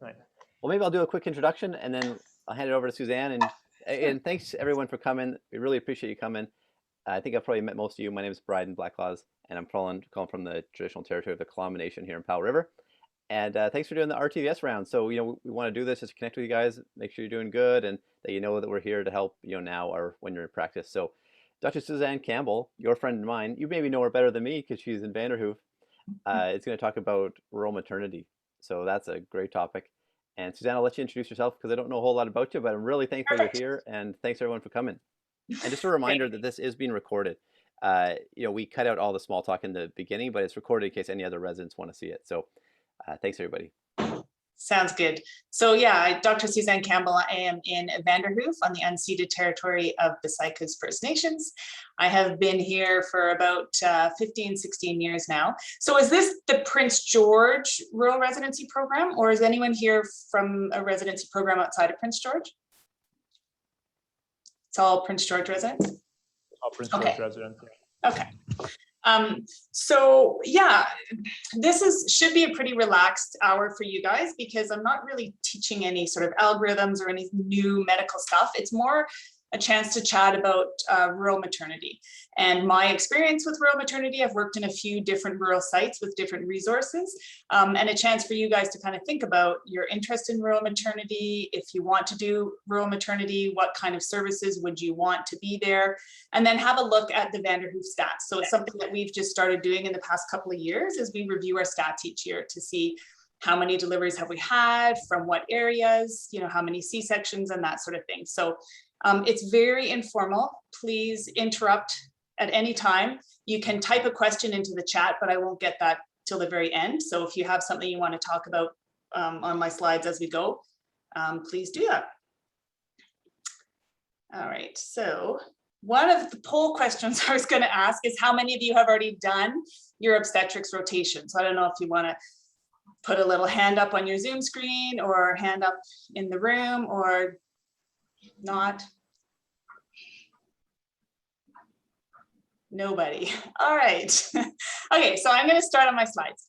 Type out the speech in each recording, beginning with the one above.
Right. Well, maybe I'll do a quick introduction and then I'll hand it over to Suzanne. And thanks everyone for coming. We really appreciate you coming. I think I've probably met most of you. My name is Bryden Blacklaws, and I'm calling from the traditional territory of the Klamath Nation here in Powell River. And thanks for doing the RTVS round. So, we want to do this just to connect with you guys, make sure you're doing good, and that you know that we're here to help, now or when you're in practice. So, Dr. Suzanne Campbell, your friend and mine, you maybe know her better than me because she's in Vanderhoof. It's going to talk about rural maternity. So that's a great topic. And Suzanne, I'll let you introduce yourself because I don't know a whole lot about you, but I'm really thankful you're here, and thanks everyone for coming. And just a reminder that this is being recorded. We cut out all the small talk in the beginning, but it's recorded in case any other residents want to see it. So thanks everybody. Sounds good. So yeah, Dr. Suzanne Campbell, I am in Vanderhoof on the unceded territory of the Sycus First Nations. I have been here for about 15, 16 years now. So is this the Prince George Rural Residency Program, or is anyone here from a residency program outside of Prince George? It's all Prince George residents? All Prince George residents. Okay. So yeah, this should be a pretty relaxed hour for you guys because I'm not really teaching any sort of algorithms or any new medical stuff. It's more a chance to chat about rural maternity and my experience with rural maternity. I've worked in a few different rural sites with different resources, and a chance for you guys to kind of think about your interest in rural maternity. If you want to do rural maternity, what kind of services would you want to be there? And then have a look at the Vanderhoof stats. So it's something that we've just started doing in the past couple of years is we review our stats each year to see how many deliveries have we had, from what areas, how many C-sections and that sort of thing. So it's very informal. Please interrupt at any time. You can type a question into the chat, but I won't get that till the very end. So if you have something you want to talk about on my slides as we go, please do that. All right, so one of the poll questions I was going to ask is how many of you have already done your obstetrics rotation? So I don't know if you want to put a little hand up on your Zoom screen or hand up in the room or not. Nobody. All right. Okay, so I'm going to start on my slides.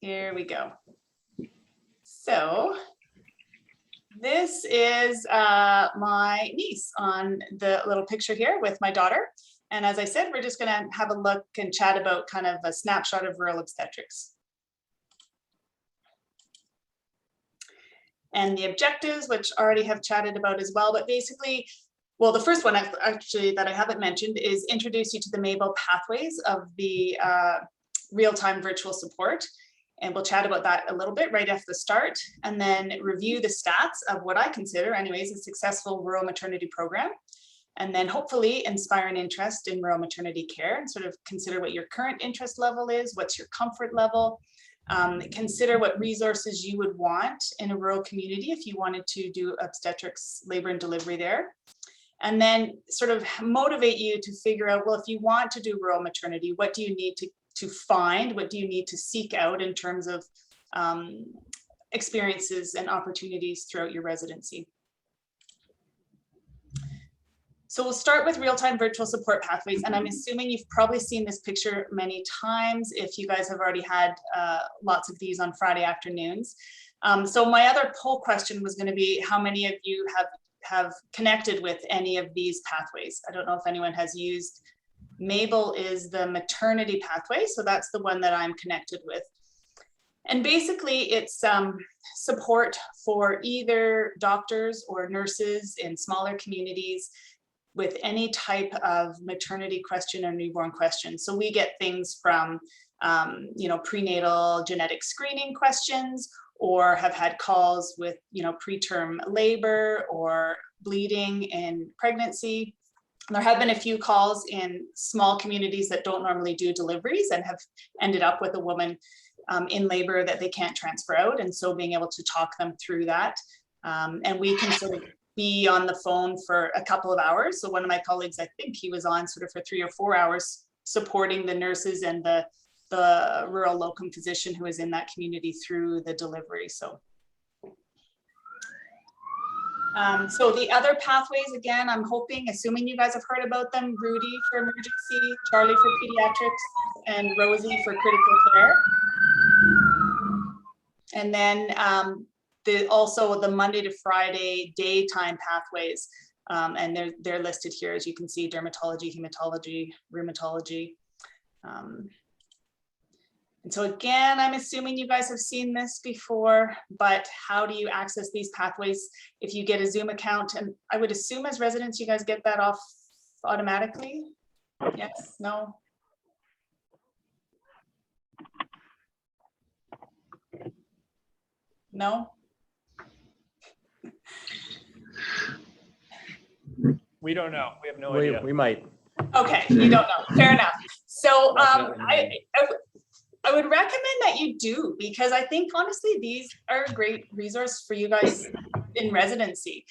Here we go. So this is my niece on the little picture here with my daughter. And as I said, we're just going to have a look and chat about kind of a snapshot of rural obstetrics. And the objectives, which already have chatted about as well, but basically, well, the first one actually that I haven't mentioned is introduce you to the MABEL pathways of the real-time virtual support. And we'll chat about that a little bit right after the start, and then review the stats of what I consider anyways a successful rural maternity program. And then hopefully inspire an interest in rural maternity care and sort of consider what your current interest level is, what's your comfort level. Consider what resources you would want in a rural community if you wanted to do obstetrics, labor and delivery there. And then sort of motivate you to figure out, well, if you want to do rural maternity, what do you need to find? What do you need to seek out in terms of experiences and opportunities throughout your residency? So we'll start with real-time virtual support pathways, and I'm assuming you've probably seen this picture many times if you guys have already had lots of these on Friday afternoons. So my other poll question was going to be how many of you have connected with any of these pathways. I don't know if anyone has used. MABEL is the maternity pathway, so that's the one that I'm connected with. And basically it's support for either doctors or nurses in smaller communities with any type of maternity question or newborn question. So we get things from, prenatal genetic screening questions, or have had calls with, preterm labor or bleeding in pregnancy. There have been a few calls in small communities that don't normally do deliveries and have ended up with a woman in labor that they can't transfer out. And so being able to talk them through that. And we can sort of be on the phone for a couple of hours. So one of my colleagues, I think he was on sort of for 3 or 4 hours supporting the nurses and the rural locum physician who is in that community through the delivery. So the other pathways, again, I'm hoping, assuming you guys have heard about them, Rudy for emergency, Charlie for pediatrics, and Rosie for critical care. And then also the Monday to Friday daytime pathways. And they're listed here, as you can see: dermatology, hematology, rheumatology. And so again, I'm assuming you guys have seen this before, but how do you access these pathways if you get a Zoom account? And I would assume as residents, you guys get that off automatically? Yes, no? No? We don't know. We have no idea. We might. Okay, you don't know. Fair enough. So Definitely. I would recommend that you do, because I think honestly these are a great resource for you guys in residency.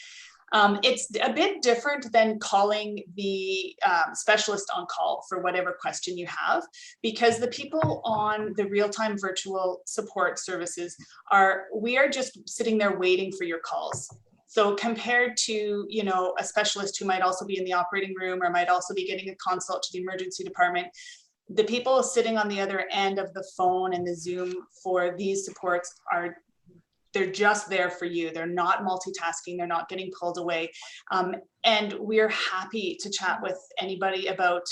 It's a bit different than calling the specialist on call for whatever question you have, because the people on the real-time virtual support services we are just sitting there waiting for your calls. So compared to, you know, a specialist who might also be in the operating room or might also be getting a consult to the emergency department, the people sitting on the other end of the phone and the Zoom for these supports they're just there for you. They're not multitasking. They're not getting pulled away. And we're happy to chat with anybody about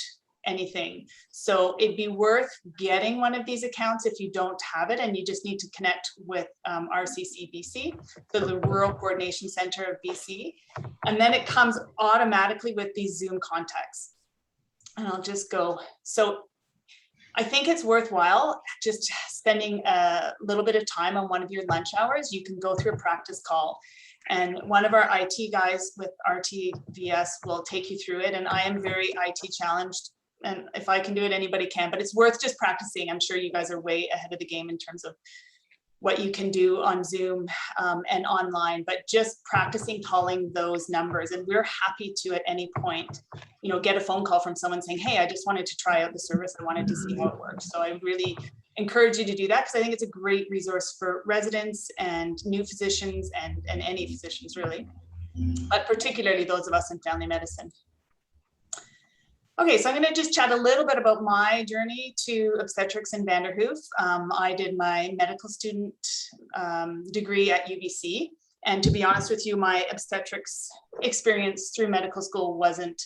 anything. So it'd be worth getting one of these accounts if you don't have it and you just need to connect with RCC BC, so the Rural Coordination Center of BC. And then it comes automatically with these Zoom contacts. And I'll just go. So I think it's worthwhile just spending a little bit of time on one of your lunch hours. You can go through a practice call and one of our IT guys with RTVS will take you through it. And I am very IT challenged, and if I can do it, anybody can, but it's worth just practicing. I'm sure you guys are way ahead of the game in terms of what you can do on Zoom and online, but just practicing calling those numbers. And we're happy to, at any point, you know, get a phone call from someone saying, hey, I just wanted to try out the service. I wanted to see how it works. So I really encourage you to do that, because I think it's a great resource for residents and new physicians and any physicians really, but particularly those of us in family medicine. Okay, so I'm going to just chat a little bit about my journey to obstetrics in Vanderhoof. I did my medical student degree at UBC. And to be honest with you, my obstetrics experience through medical school wasn't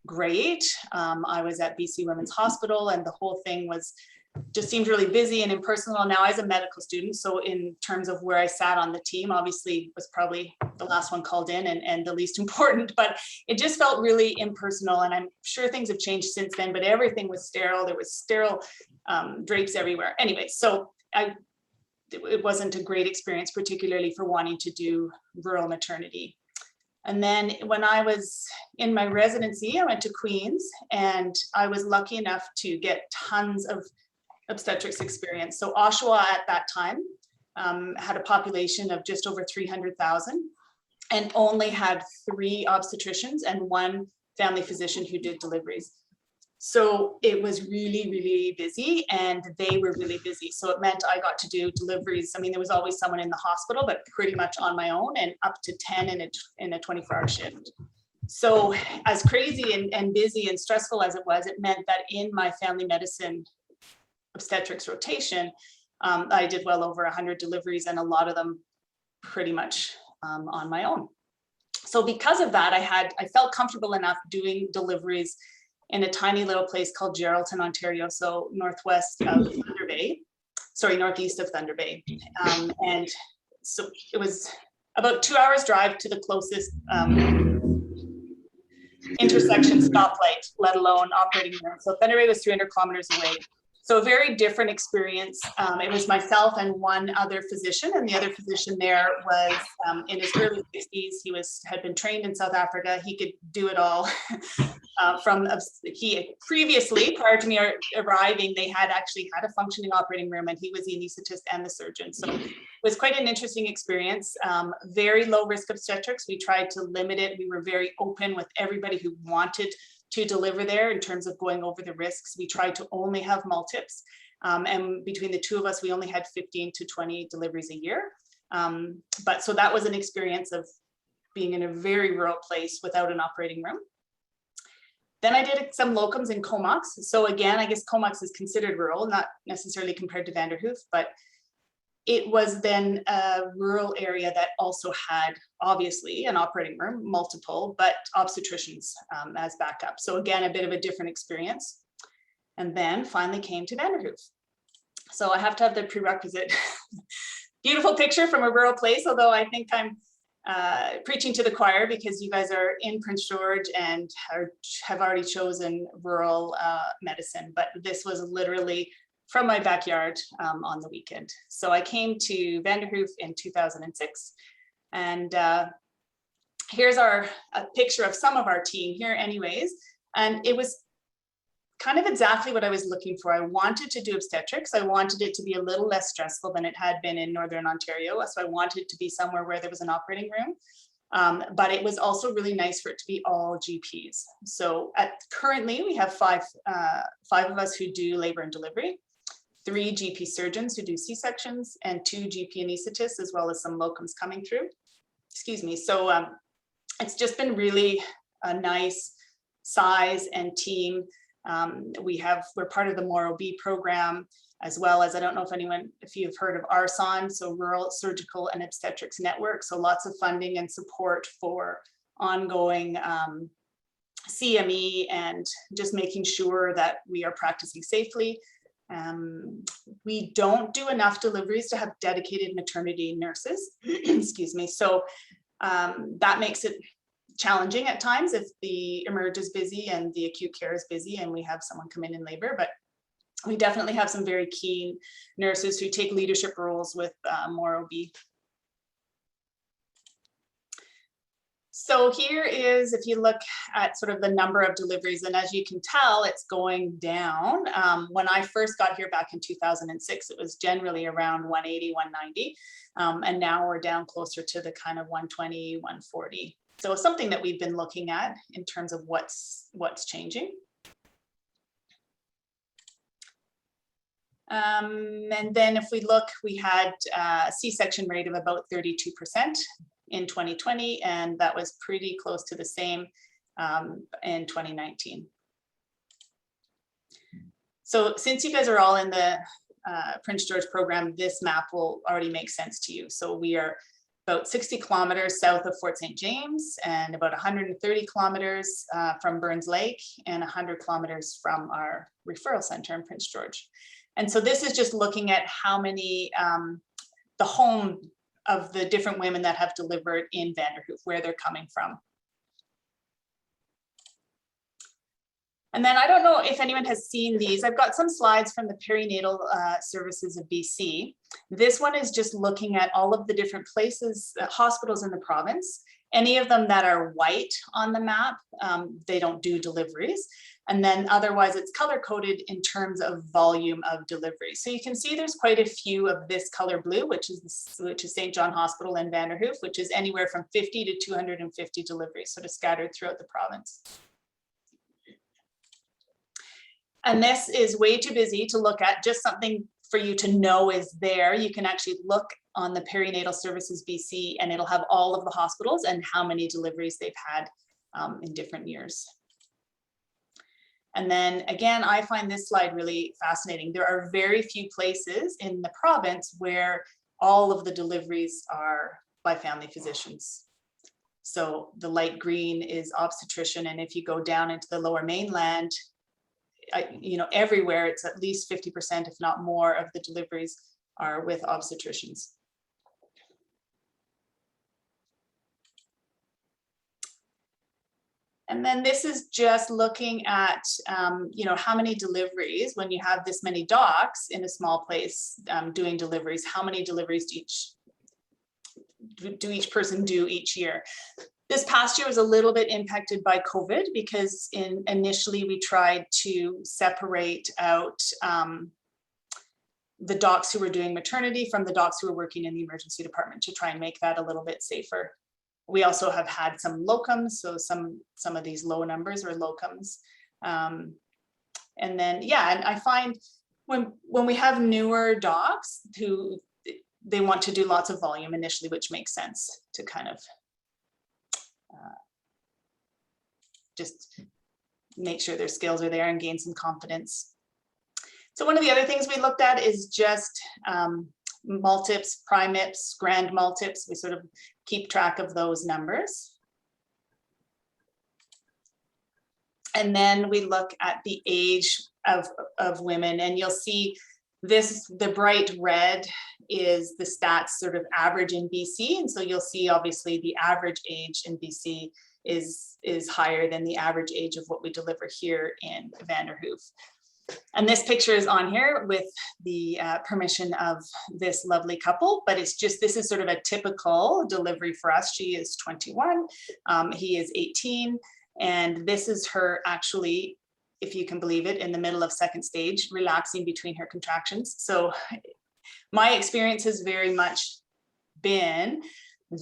great. I was at BC Women's Hospital and the whole thing just seemed really busy and impersonal. Now, as a medical student, so in terms of where I sat on the team, obviously was probably the last one called in and the least important, but it just felt really impersonal. And I'm sure things have changed since then, but everything was sterile. There was sterile drapes everywhere. Anyway, so it wasn't a great experience, particularly for wanting to do rural maternity. And then when I was in my residency, I went to Queen's and I was lucky enough to get tons of obstetrics experience. So Oshawa at that time had a population of just over 300,000 and only had 3 obstetricians and 1 family physician who did deliveries. So it was really, really busy and they were really busy. So it meant I got to do deliveries. I mean, there was always someone in the hospital, but pretty much on my own, and up to 10 in a 24-hour shift. So as crazy and busy and stressful as it was, it meant that in my family medicine obstetrics rotation, I did well over 100 deliveries, and a lot of them pretty much on my own. So because of that, I felt comfortable enough doing deliveries in a tiny little place called Geraldton, Ontario, so northwest of Thunder Bay, sorry, northeast of Thunder Bay. And so it was about 2 hours drive to the closest intersection stoplight, let alone operating room. So Thunder Bay was 300 kilometers away. So a very different experience. It was myself and 1 other physician, and the other physician there was in his early 60s. He had been trained in South Africa. He could do it all. He previously, prior to me arriving, they had actually had a functioning operating room, and he was the anesthetist and the surgeon. So it was quite an interesting experience. Very low risk obstetrics. We tried to limit it. We were very open with everybody who wanted to deliver there in terms of going over the risks. We tried to only have multips. And between the 2 of us, we only had 15 to 20 deliveries a year. But so that was an experience of being in a very rural place without an operating room. Then I did some locums in Comox. So again, I guess Comox is considered rural, not necessarily compared to Vanderhoof, but it was then a rural area that also had obviously an operating room, multiple, but obstetricians as backup. So again, a bit of a different experience. And then finally came to Vanderhoof. So I have to have the prerequisite beautiful picture from a rural place, although I think I'm preaching to the choir because you guys are in Prince George and have already chosen rural medicine, but this was literally from my backyard on the weekend. So I came to Vanderhoof in 2006, and here's a picture of some of our team here anyways, and it was kind of exactly what I was looking for. I wanted to do obstetrics. I wanted it to be a little less stressful than it had been in Northern Ontario. So I wanted it to be somewhere where there was an operating room. But it was also really nice for it to be all GPs. So currently we have five of us who do labor and delivery, 3 GP surgeons who do C-sections, and 2 GP anesthetists, as well as some locums coming through. Excuse me. So it's just been really a nice size and team. We're part of the MOROB program, as well as, I don't know if you've heard of RSON, so Rural Surgical and Obstetrics Network. So lots of funding and support for ongoing CME and just making sure that we are practicing safely. We don't do enough deliveries to have dedicated maternity nurses, excuse me. So that makes it challenging at times if the emerge is busy and the acute care is busy and we have someone come in labor, but we definitely have some very keen nurses who take leadership roles with MOROB. So here is, if you look at sort of the number of deliveries, and as you can tell, it's going down. When I first got here back in 2006, it was generally around 180, 190. And now we're down closer to the kind of 120, 140. So it's something that we've been looking at in terms of what's changing. And then if we look, we had a C-section rate of about 32% in 2020, and that was pretty close to the same in 2019. So since you guys are all in the Prince George program, this map will already make sense to you. So we are about 60 kilometers south of Fort St. James and about 130 kilometers from Burns Lake and 100 kilometers from our referral center in Prince George. And so this is just looking at how many, the home of the different women that have delivered in Vanderhoof, where they're coming from. And then I don't know if anyone has seen these. I've got some slides from the perinatal services of BC. This one is just looking at all of the different places, hospitals in the province. Any of them that are white on the map, they don't do deliveries. And then otherwise it's color coded in terms of volume of delivery. So you can see there's quite a few of this color blue, which is St. John Hospital in Vanderhoof, which is anywhere from 50 to 250 deliveries, sort of scattered throughout the province. And this is way too busy to look at, just something for you to know is there. You can actually look on the Perinatal Services BC and it'll have all of the hospitals and how many deliveries they've had in different years. And then again, I find this slide really fascinating. There are very few places in the province where all of the deliveries are by family physicians. So the light green is obstetrician, and if you go down into the Lower Mainland, everywhere it's at least 50%, if not more, of the deliveries are with obstetricians. And then this is just looking at, how many deliveries, when you have this many docs in a small place doing deliveries, how many deliveries do each person do each year? This past year was a little bit impacted by COVID because initially we tried to separate out the docs who were doing maternity from the docs who were working in the emergency department to try and make that a little bit safer. We also have had some locums, so some of these low numbers are locums. And then, and I find when we have newer docs who they want to do lots of volume initially, which makes sense to kind of just make sure their skills are there and gain some confidence. So one of the other things we looked at is just multips, primips, grand multips. We sort of keep track of those numbers. And then we look at the age of women, and you'll see this, the bright red is the stats sort of average in BC. And so you'll see obviously the average age in BC is higher than the average age of what we deliver here in Vanderhoof. And this picture is on here with the permission of this lovely couple, but it's just, this is sort of a typical delivery for us. She is 21, he is 18, and this is her actually, if you can believe it, in the middle of second stage, relaxing between her contractions. So my experience has very much been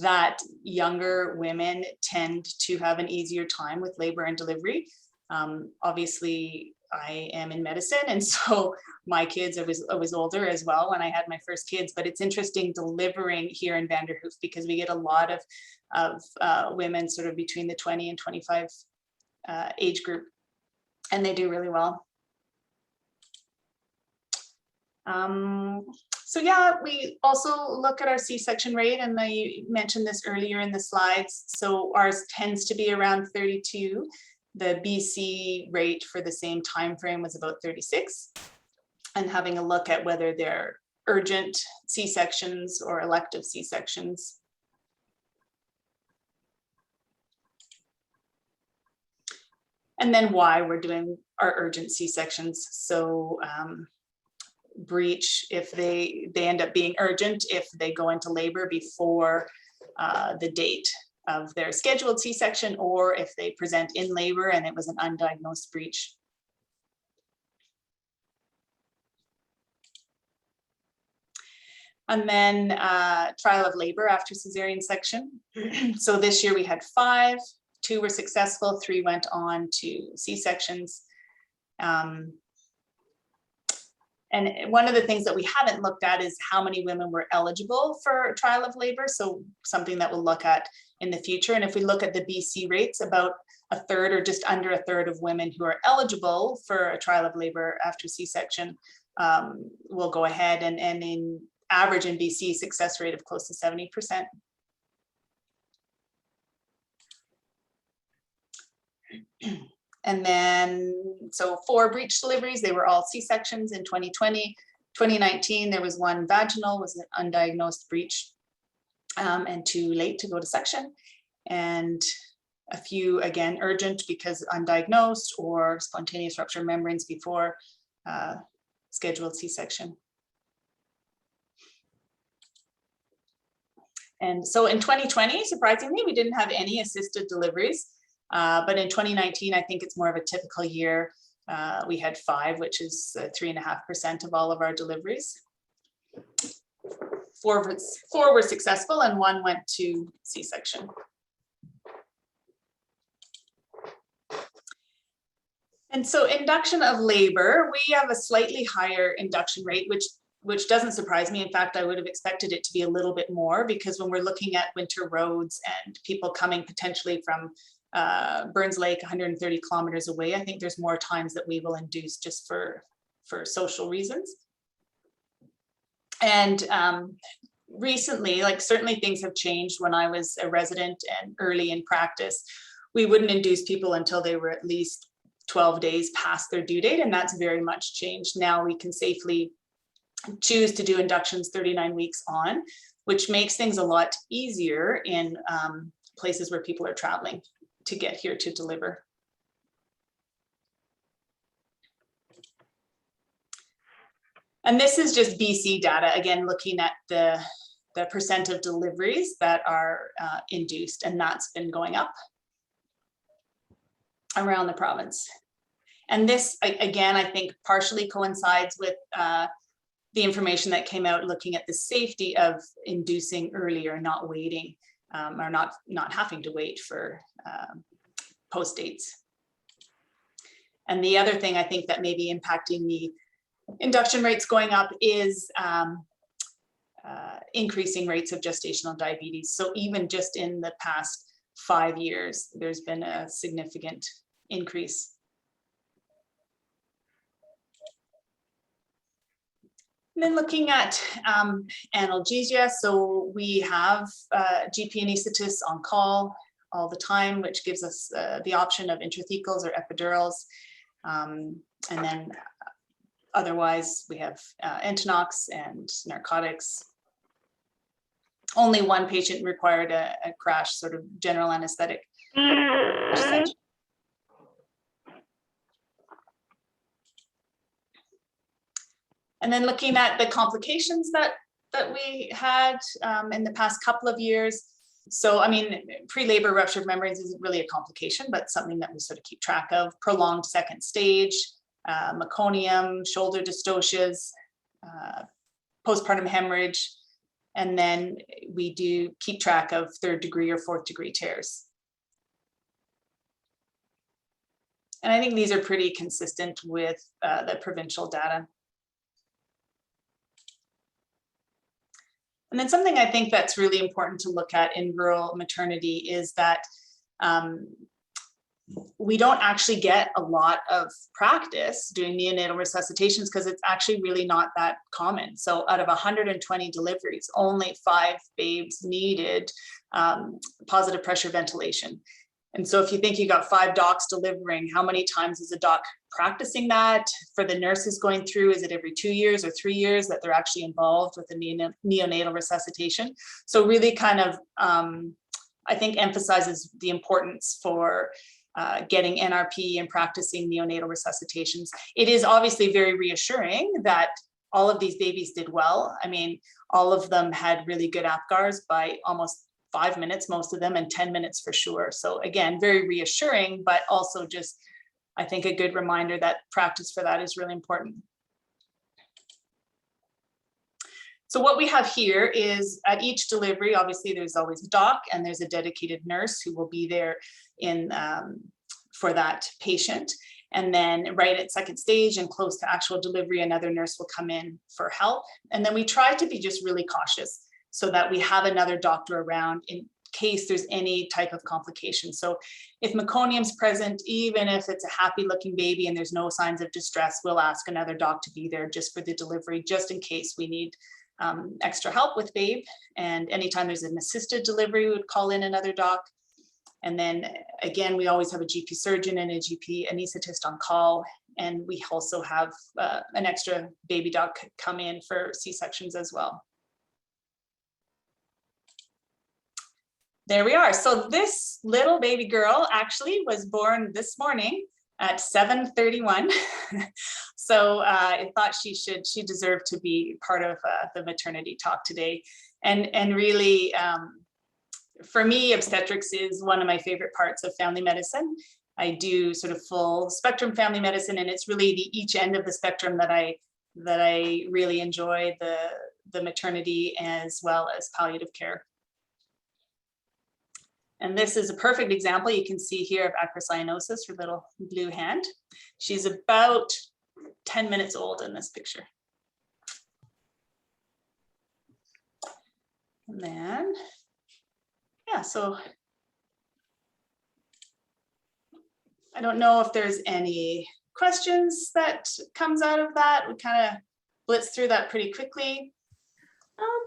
that younger women tend to have an easier time with labor and delivery. Obviously, I am in medicine, and so my kids, I was older as well when I had my first kids, but it's interesting delivering here in Vanderhoof because we get a lot of women sort of between the 20 and 25 age group, and they do really well. So yeah, we also look at our C-section rate, and I mentioned this earlier in the slides. So ours tends to be around 32. The BC rate for the same time frame was about 36. And having a look at whether they're urgent C-sections or elective C-sections. And then why we're doing our urgent C-sections. So breech, if they end up being urgent, if they go into labor before the date of their scheduled C-section, or if they present in labor and it was an undiagnosed breech. And then trial of labor after cesarean section. So this year we had 5, 2 were successful, 3 went on to C-sections. And one of the things that we haven't looked at is how many women were eligible for trial of labor. So something that we'll look at in the future. And if we look at the BC rates, about a third or just under a third of women who are eligible for a trial of labor after C-section will go ahead, and in average in BC, success rate of close to 70%. And then, so 4 breech deliveries, they were all C-sections in 2020. 2019, there was 1 vaginal, was an undiagnosed breech, and too late to go to section. And a few, again, urgent because undiagnosed or spontaneous rupture membranes before scheduled C-section. And so in 2020, surprisingly, we didn't have any assisted deliveries. But in 2019, I think it's more of a typical year. We had 5, which is 3.5% of all of our deliveries. 4 were successful and 1 went to C-section. And so induction of labor, we have a slightly higher induction rate, which doesn't surprise me. In fact, I would have expected it to be a little bit more, because when we're looking at winter roads and people coming potentially from Burns Lake, 130 kilometers away, I think there's more times that we will induce just for social reasons. And recently, like certainly things have changed. When I was a resident and early in practice, we wouldn't induce people until they were at least 12 days past their due date, and that's very much changed. Now we can safely choose to do inductions 39 weeks on, which makes things a lot easier in places where people are traveling to get here to deliver. And this is just BC data, again, looking at the percent of deliveries that are induced, and that's been going up around the province. And this, again, I think partially coincides with the information that came out looking at the safety of inducing earlier, not waiting, or not having to wait for post dates. And the other thing I think that may be impacting the induction rates going up is increasing rates of gestational diabetes. So even just in the past 5 years, there's been a significant increase And then looking at analgesia, so we have GP anesthetists on call all the time, which gives us the option of intrathecals or epidurals. And then otherwise we have Entonox and narcotics. Only one patient required a crash, sort of general anesthetic. And then looking at the complications that we had in the past couple of years. So, I mean, pre-labor ruptured membranes isn't really a complication, but something that we sort of keep track of. Prolonged second stage, meconium, shoulder dystocias, postpartum hemorrhage, and then we do keep track of 3rd degree or 4th degree tears. And I think these are pretty consistent with the provincial data. And then something I think that's really important to look at in rural maternity is that we don't actually get a lot of practice doing neonatal resuscitations because it's actually really not that common. So out of 120 deliveries, only 5 babes needed positive pressure ventilation. And so if you think you got 5 docs delivering, how many times is a doc practicing that? For the nurses going through, is it every 2 years or 3 years that they're actually involved with the neonatal resuscitation? So really kind of, I think emphasizes the importance for getting NRP and practicing neonatal resuscitations. It is obviously very reassuring that all of these babies did well. I mean, all of them had really good APGARs by almost 5 minutes, most of them, and 10 minutes for sure. So again, very reassuring, but also just, I think, a good reminder that practice for that is really important. So what we have here is at each delivery, obviously there's always a doc and there's a dedicated nurse who will be there in for that patient. And then right at second stage and close to actual delivery, another nurse will come in for help. And then we try to be just really cautious so that we have another doctor around in case there's any type of complication. So if meconium's present, even if it's a happy looking baby and there's no signs of distress, we'll ask another doc to be there just for the delivery, just in case we need extra help with babe. And anytime there's an assisted delivery, we would call in another doc. And then again, we always have a GP surgeon and a GP anesthetist on call. And we also have an extra baby doc come in for C-sections as well. There we are. So this little baby girl actually was born this morning at 7:31. So I thought she deserved to be part of the maternity talk today. And really, for me, obstetrics is one of my favorite parts of family medicine. I do sort of full spectrum family medicine, and it's really each end of the spectrum that I really enjoy, the maternity as well as palliative care. And this is a perfect example you can see here of acrocyanosis, her little blue hand. She's about 10 minutes old in this picture. And then, yeah, so I don't know if there's any questions that comes out of that. We kind of blitzed through that pretty quickly.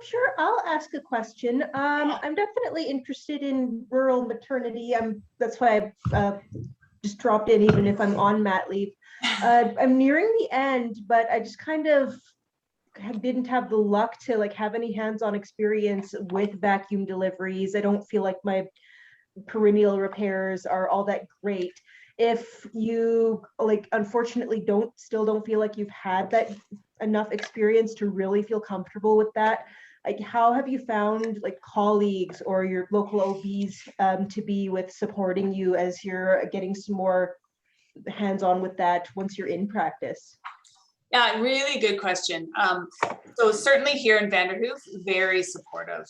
Sure, I'll ask a question. I'm definitely interested in rural maternity. That's why I just dropped in, even if I'm on mat leave. I'm nearing the end, but I just kind of didn't have the luck to like have any hands-on experience with vacuum deliveries. I don't feel like my perineal repairs are all that great. If you like, unfortunately, still don't feel like you've had that enough experience to really feel comfortable with that, like how have you found like colleagues or your local OBs to be with supporting you as you're getting some more hands-on with that once you're in practice? Yeah, really good question. So certainly here in Vanderhoof, very supportive.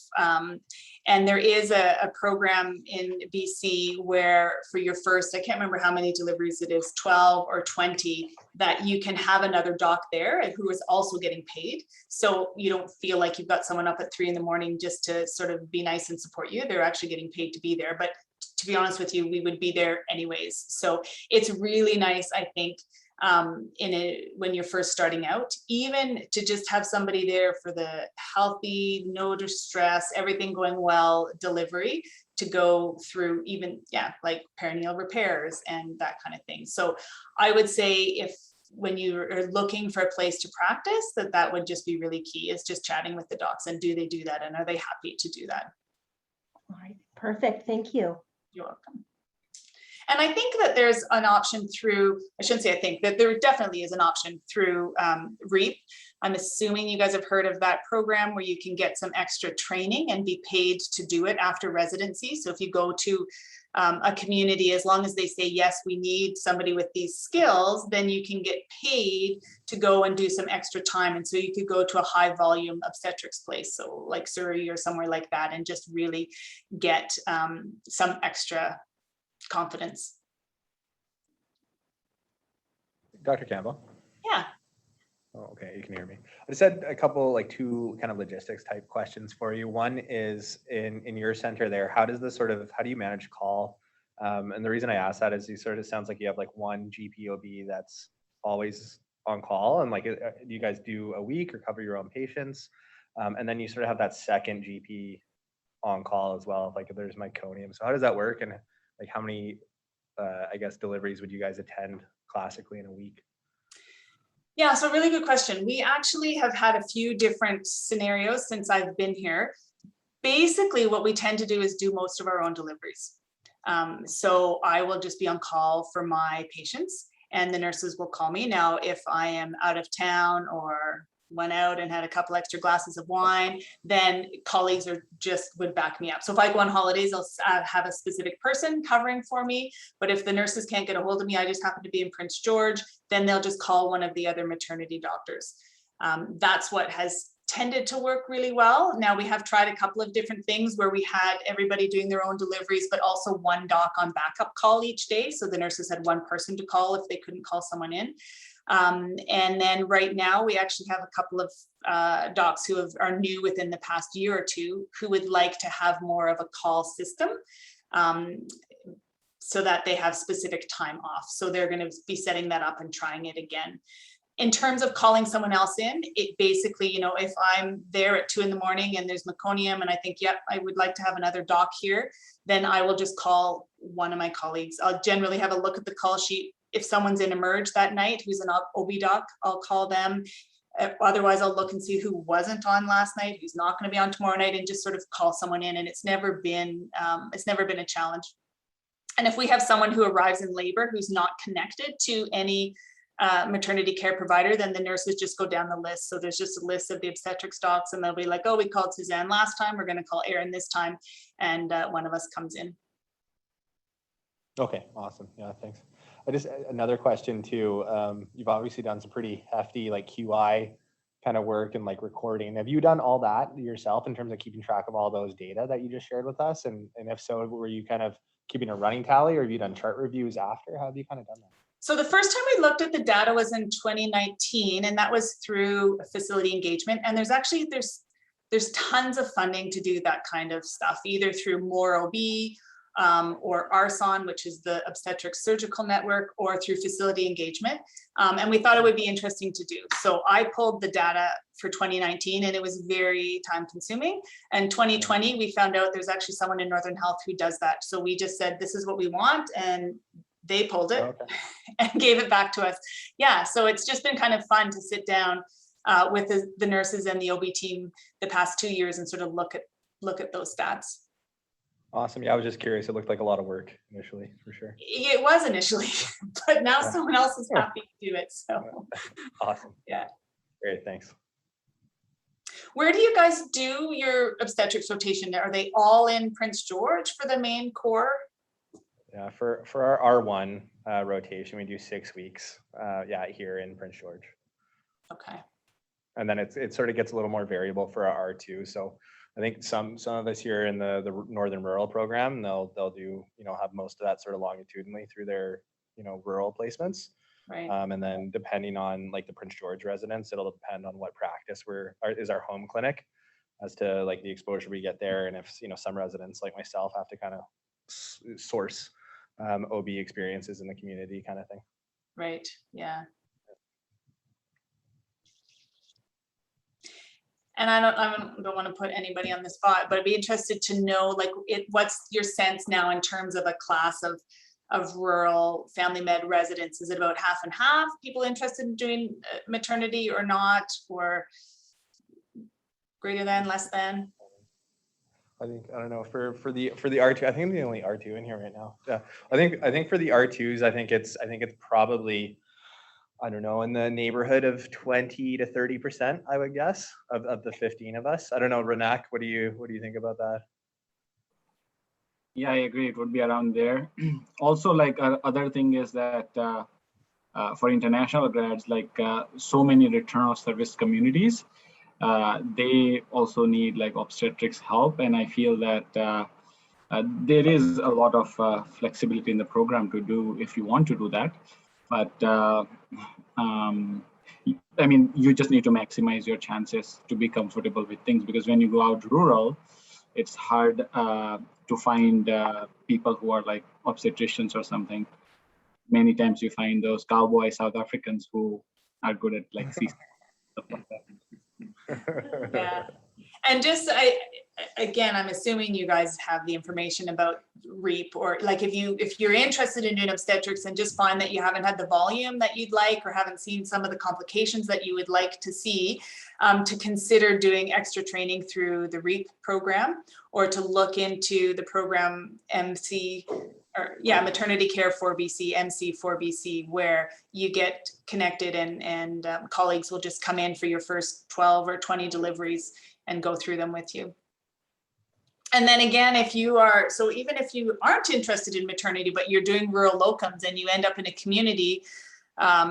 And there is a program in BC where for your first, I can't remember how many deliveries it is, 12 or 20, that you can have another doc there who is also getting paid. So you don't feel like you've got someone up at 3 in the morning just to sort of be nice and support you. They're actually getting paid to be there. But to be honest with you, we would be there anyways. So it's really nice, I think, when you're first starting out, even to just have somebody there for the healthy, no distress, everything going well delivery, to go through even, like perineal repairs and that kind of thing. So I would say if when you are looking for a place to practice, that would just be really key, is just chatting with the docs and do they do that and are they happy to do that? All right, perfect. Thank you. You're welcome. And I think that there's an option through, I shouldn't say I think, that there definitely is an option through REAP. I'm assuming you guys have heard of that program where you can get some extra training and be paid to do it after residency. So if you go to a community, as long as they say, yes, we need somebody with these skills, then you can get paid to go and do some extra time. And so you could go to a high volume obstetrics place, so like Surrey or somewhere like that, and just really get some extra confidence. Dr. Campbell? Yeah. Oh, okay, you can hear me. I just had a couple, like two kind of logistics type questions for you. One is in your center there, how do you manage call? And the reason I ask that is you sort of sounds like you have like one GPOB that's always on call, and like, do you guys do a week or cover your own patients? And then you sort of have that second GP on call as well, like if there's meconium. So how does that work? And like how many, I guess, deliveries would you guys attend classically in a week? Yeah, so really good question. We actually have had a few different scenarios since I've been here. Basically, what we tend to do is do most of our own deliveries. So I will just be on call for my patients and the nurses will call me. Now, if I am out of town or went out and had a couple extra glasses of wine, then colleagues would back me up. So if I go on holidays, I'll have a specific person covering for me. But if the nurses can't get a hold of me, I just happen to be in Prince George, then they'll just call one of the other maternity doctors. That's what has tended to work really well. Now we have tried a couple of different things where we had everybody doing their own deliveries, but also one doc on backup call each day. So the nurses had one person to call if they couldn't call someone in. And then right now we actually have a couple of docs who are new within the past year or two who would like to have more of a call system so that they have specific time off. So they're going to be setting that up and trying it again. In terms of calling someone else in, it basically, if I'm there at 2 a.m. and there's meconium and I think, yep, I would like to have another doc here, then I will just call one of my colleagues. I'll generally have a look at the call sheet. If someone's in emerge that night, who's an OB doc, I'll call them. Otherwise, I'll look and see who wasn't on last night, who's not going to be on tomorrow night, and just sort of call someone in. And it's never been a challenge. And if we have someone who arrives in labor who's not connected to any maternity care provider, then the nurses just go down the list. So there's just a list of the obstetrics docs, and they'll be like, oh, we called Suzanne last time, we're going to call Erin this time, and one of us comes in. Okay, awesome. Yeah, thanks. Another question too. You've obviously done some pretty hefty like QI kind of work and like recording. Have you done all that yourself in terms of keeping track of all those data that you just shared with us? And if so, were you kind of keeping a running tally, or have you done chart reviews after? How have you kind of done that? So the first time we looked at the data was in 2019, and that was through facility engagement. And there's tons of funding to do that kind of stuff, either through More OB or ARSON, which is the obstetrics surgical network, or through facility engagement. And we thought it would be interesting to do. So I pulled the data for 2019 and it was very time consuming. And 2020, we found out there's actually someone in Northern Health who does that. So we just said, this is what we want. And they pulled it and gave it back to us. Yeah, so it's just been kind of fun to sit down with the nurses and the OB team the past 2 years and sort of look at those stats. Awesome. Yeah, I was just curious. It looked like a lot of work initially, for sure. It was initially, but now someone else is happy to do it. So awesome. Yeah. Great. Thanks. Where do you guys do your obstetrics rotation? Are they all in Prince George for the main core? Yeah, for our R1 rotation, we do 6 weeks. Here in Prince George. Okay. And then it sort of gets a little more variable for our R2. So I think some of us here in the Northern Rural program, they'll do, have most of that sort of longitudinally through their, rural placements. Right. And then depending on like the Prince George residents, it'll depend on what practice is our home clinic as to like the exposure we get there. And if, some residents like myself have to kind of source OB experiences in the community kind of thing. right, yeah. And I don't want to put anybody on the spot, but I'd be interested to know, like, what's your sense now in terms of a class of rural family med residents? Is it about half and half people interested in doing maternity or not, or greater than, less than? I think, I don't know, for the R2, I think I'm the only R2 in here right now. Yeah, I think for the R2s, I think it's probably, I don't know, in the neighborhood of 20 to 30%, I would guess, of the 15 of us. I don't know, Renak, what do you think about that? Yeah, I agree. It would be around there. Also, like other thing is that for international grads, like so many return of service communities, they also need like obstetrics help. And I feel that there is a lot of flexibility in the program to do if you want to do that. But I mean, you just need to maximize your chances to be comfortable with things, because when you go out rural, it's hard to find people who are like obstetricians or something. Many times you find those cowboy South Africans who are good at like stuff like that. Yeah. And just, again, I'm assuming you guys have the information about REAP, or like if you're interested in doing obstetrics and just find that you haven't had the volume that you'd like, or haven't seen some of the complications that you would like to see, to consider doing extra training through the REAP program, or to look into the program MC, or Maternity Care for BC, MC for BC, where you get connected and colleagues will just come in for your first 12 or 20 deliveries and go through them with you. And then again, if you are, so even if you aren't interested in maternity, but you're doing rural locums and you end up in a community,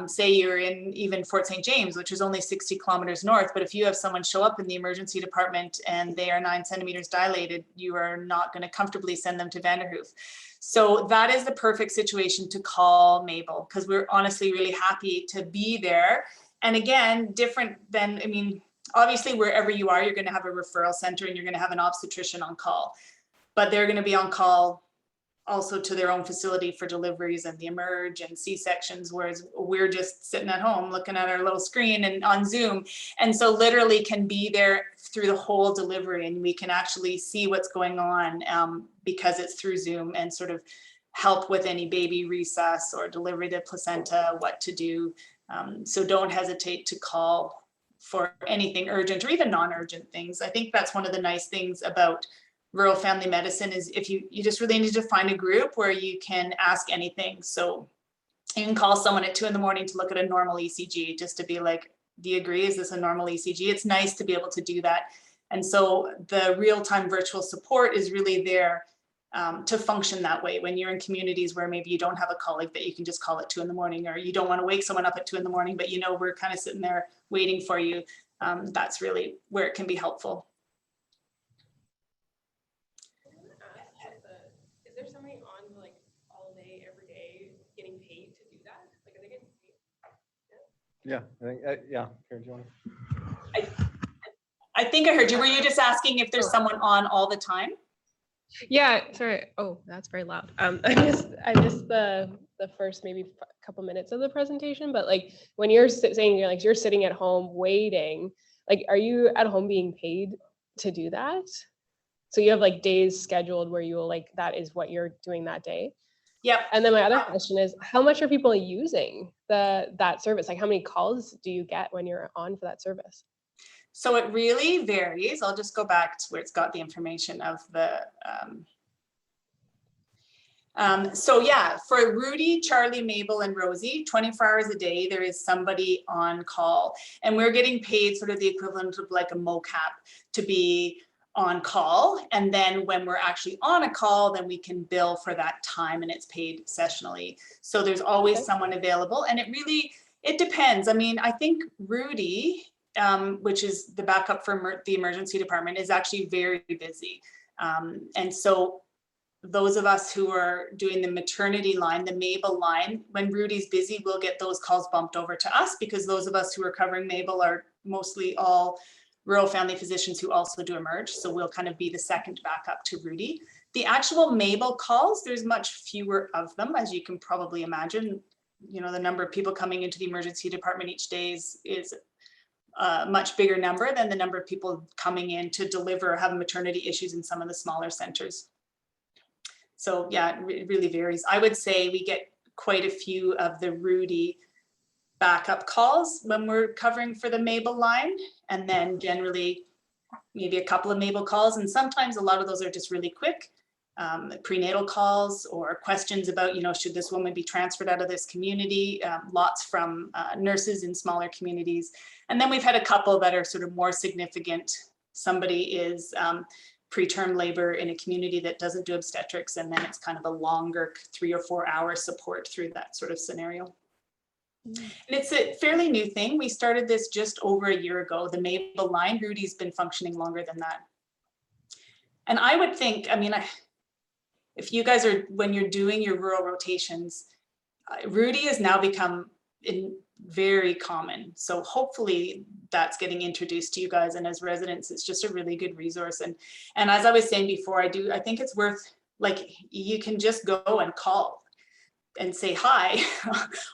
say you're in even Fort St. James, which is only 60 kilometers north, but if you have someone show up in the emergency department and they are 9 centimeters dilated, you are not going to comfortably send them to Vanderhoof. So that is the perfect situation to call Mabel, because we're honestly really happy to be there. And again, different than, I mean, obviously wherever you are, you're going to have a referral center and you're going to have an obstetrician on call, but they're going to be on call also to their own facility for deliveries and the emerge and C-sections, whereas we're just sitting at home looking at our little screen and on Zoom. And so literally can be there through the whole delivery, and we can actually see what's going on because it's through Zoom, and sort of help with any baby resus or delivery of the placenta, what to do. So don't hesitate to call for anything urgent or even non-urgent things. I think that's one of the nice things about rural family medicine is if you just really need to find a group where you can ask anything. So you can call someone at 2 in the morning to look at a normal ECG, just to be like, do you agree? Is this a normal ECG? It's nice to be able to do that. And so the real-time virtual support is really there to function that way when you're in communities where maybe you don't have a colleague that you can just call at 2 in the morning, or you don't want to wake someone up at 2 in the morning, but you know we're kind of sitting there waiting for you. That's really where it can be helpful. Is there somebody on like all day, every day, getting paid to do that? Like, are they getting paid? Yeah, I think, yeah. Here, do you want to? I think I heard you. Were you just asking if there's someone on all the time? Yeah, sorry. Oh, that's very loud. I missed the first maybe couple minutes of the presentation, but like when you're saying you're sitting at home waiting, like are you at home being paid to do that? So you have like days scheduled where you will like, that is what you're doing that day? Yep. And then my other question is, how much are people using that service? Like how many calls do you get when you're on for that service? So it really varies. I'll just go back to where it's got the information of the, so yeah, for Rudy, Charlie, Mabel, and Rosie, 24 hours a day, there is somebody on call, and we're getting paid sort of the equivalent of like a mocap to be on call. And then when we're actually on a call, then we can bill for that time, and it's paid sessionally. So there's always someone available, and it depends. I mean, I think Rudy, which is the backup for the emergency department, is actually very busy. And so those of us who are doing the maternity line, the Mabel line, when Rudy's busy, we'll get those calls bumped over to us, because those of us who are covering Mabel are mostly all rural family physicians who also do emerge. So we'll kind of be the second backup to Rudy. The actual Mabel calls, there's much fewer of them, as you can probably imagine. you know, the number of people coming into the emergency department each day is a much bigger number than the number of people coming in to deliver or have maternity issues in some of the smaller centers. So yeah, it really varies. I would say we get quite a few of the Rudy backup calls when we're covering for the Mabel line, and then generally maybe a couple of Mabel calls, and sometimes a lot of those are just really quick. Prenatal calls or questions about, you know, should this woman be transferred out of this community? Lots from nurses in smaller communities. And then we've had a couple that are sort of more significant. Somebody is preterm labor in a community that doesn't do obstetrics, and then it's kind of a longer 3 or 4 hour support through that sort of scenario. And it's a fairly new thing. We started this just over a year ago. The Mabel line, Rudy's been functioning longer than that. And I would think, I mean, if you guys are, when you're doing your rural rotations, Rudy has now become very common. So hopefully that's getting introduced to you guys, and as residents, it's just a really good resource. And as I was saying before, I think it's worth, like, you can just go and call and say, hi,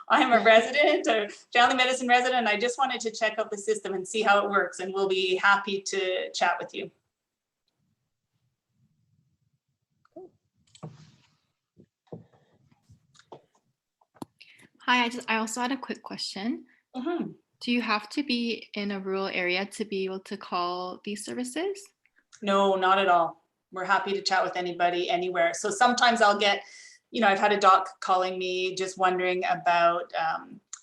I'm a resident or family medicine resident, and I just wanted to check out the system and see how it works, and we'll be happy to chat with you. Hi, I also had a quick question. Mm-hmm. Do you have to be in a rural area to be able to call these services? No, not at all. We're happy to chat with anybody anywhere. So sometimes I'll get, you know, I've had a doc calling me just wondering about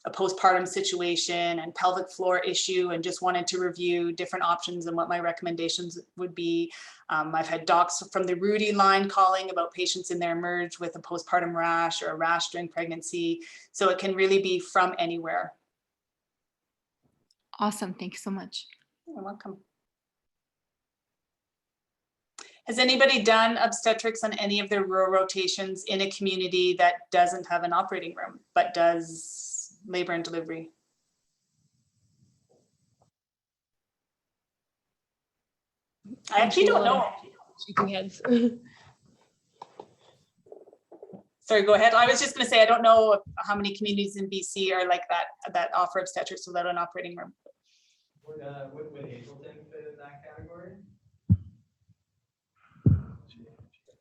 a postpartum situation and pelvic floor issue, and just wanted to review different options and what my recommendations would be. I've had docs from the Rudy line calling about patients in their emerge with a postpartum rash or a rash during pregnancy. So it can really be from anywhere. Awesome. Thank you so much. You're welcome. Has anybody done obstetrics on any of their rural rotations in a community that doesn't have an operating room, but does labor and delivery? I actually don't know. Shaking heads. Sorry, go ahead. I was just going to say, I don't know how many communities in BC are like that offer obstetrics without an operating room. Would Hazelton fit in that category?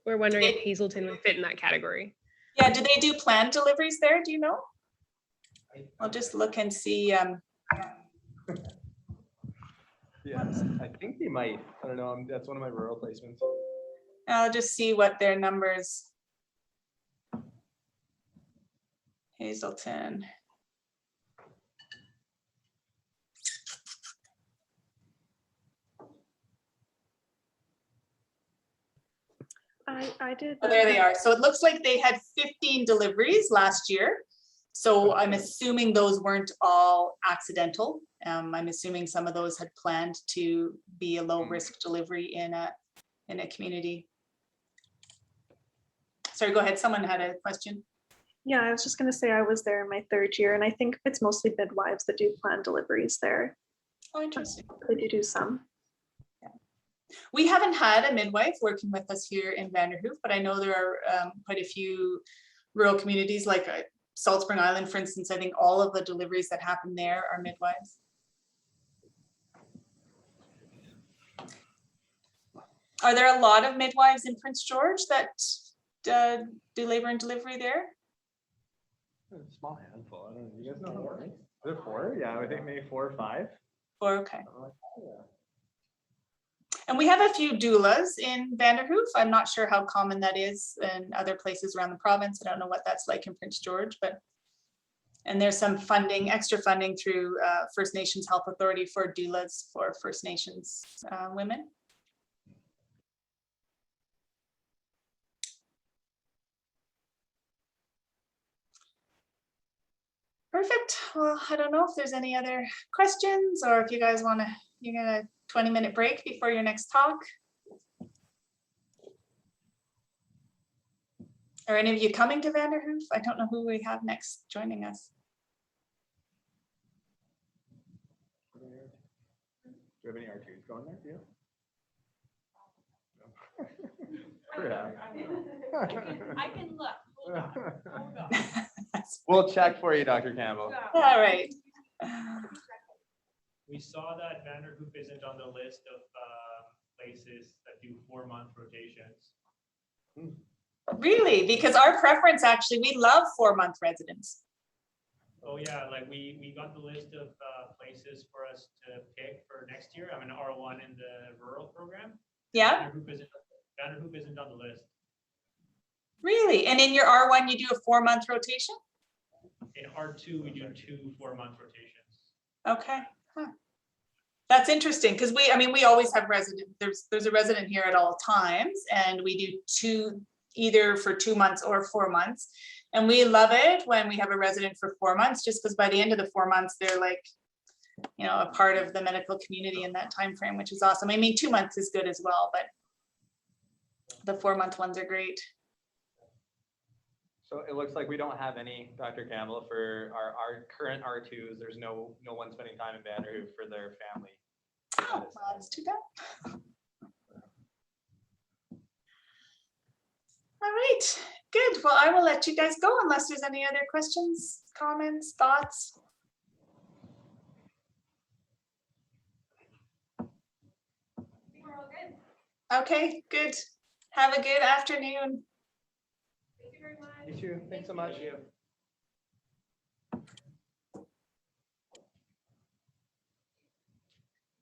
We're wondering if Hazelton would fit in that category. Yeah, do they do planned deliveries there? Do you know? I'll just look and see. Yeah, I think they might. I don't know. That's one of my rural placements. I'll just see what their numbers. Hazelton. I did. Oh, there they are. So it looks like they had 15 deliveries last year. So I'm assuming those weren't all accidental. I'm assuming some of those had planned to be a low risk delivery in a community. Sorry, go ahead. Someone had a question. Yeah, I was just going to say I was there in my 3rd year, and I think it's mostly midwives that do planned deliveries there. Oh, interesting. They do some. We haven't had a midwife working with us here in Vanderhoof, but I know there are quite a few rural communities like Salt Spring Island, for instance. I think all of the deliveries that happen there are midwives. Are there a lot of midwives in Prince George that do labor and delivery there? A small handful. I don't know. You guys know how many? Is there 4? Yeah, I think maybe 4 or 5. 4, okay. Yeah. And we have a few doulas in Vanderhoof. I'm not sure how common that is in other places around the province. I don't know what that's like in Prince George, and there's some funding, extra funding through First Nations Health Authority for doulas for First Nations women. Perfect. Well, I don't know if there's any other questions, or if you guys want to, you get a 20-minute break before your next talk. Are any of you coming to Vanderhoof? I don't know who we have next joining us. Do you have any R2s going there? Yeah. No. I can look. Hold on. We'll check for you, Dr. Campbell. All right. We saw that Vanderhoof isn't on the list of places that do 4-month rotations. Really? Because our preference, actually, we love 4-month residents. Oh yeah, like we got the list of places for us to pick for next year. I'm an R1 in the rural program. Yeah. Vanderhoof isn't on the list. Really? And in your R1, you do a 4-month rotation? In R2, we do 2 4-month rotations. Okay. Huh. That's interesting because we always have there's a resident here at all times, and we do 2 either for 2 months or 4 months. And we love it when we have a resident for 4 months, just because by the end of the 4 months, they're like, you know, a part of the medical community in that time frame, which is awesome. I mean, 2 months is good as well, but the 4-month ones are great. So it looks like we don't have any, Dr. Campbell, for our current R2s. There's no one spending time in Vanderhoof for their family. Oh, well, that's too bad. All right, good. Well, I will let you guys go unless there's any other questions, comments, thoughts. We're all good. Okay, good. Have a good afternoon. Thank you very much. You too. Thanks so much.